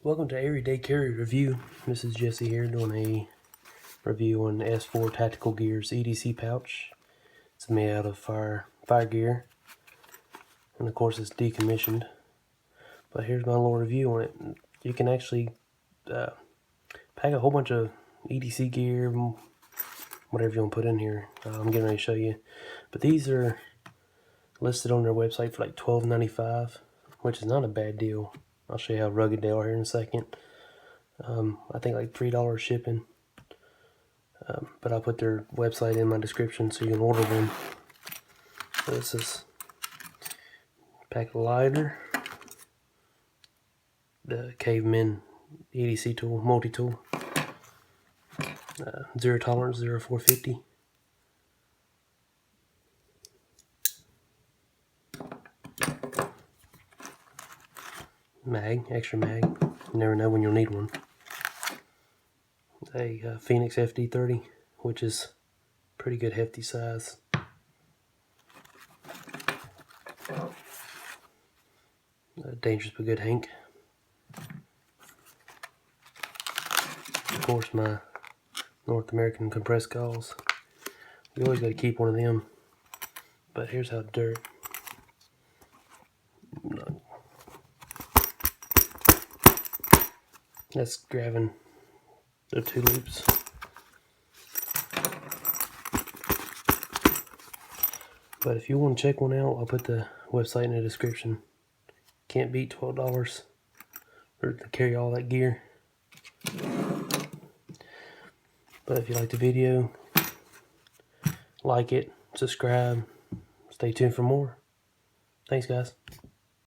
Welcome to Everyday Carry Review. This is Jesse here doing a review on the S4 Tactical Gears EDC pouch. It's made out of fire gear, and of course it's decommissioned. But here's my little review on it. You can actually pack a whole bunch of EDC gear, whatever you want to put in here. I'm getting ready to show you. But these are listed on their website for like $12.95, which is not a bad deal. I'll show you how rugged they are here in a second. I think like $3 shipping, but I'll put their website in my description so you can order them. So this is pack lighter, the Caveman EDC tool, multi-tool, zero tolerance, 0450. Mag, extra mag, you never know when you'll need one. A Phoenix FD30, which is pretty good hefty size. Dangerous but good Hank. Of course, my North American compressed gauze. You always got to keep one of them. But here's how dirt. That's grabbing the two loops. But if you want to check one out, I'll put the website in the description. Can't beat $12 to carry all that gear. But if you like the video, like it, subscribe, stay tuned for more. Thanks, guys.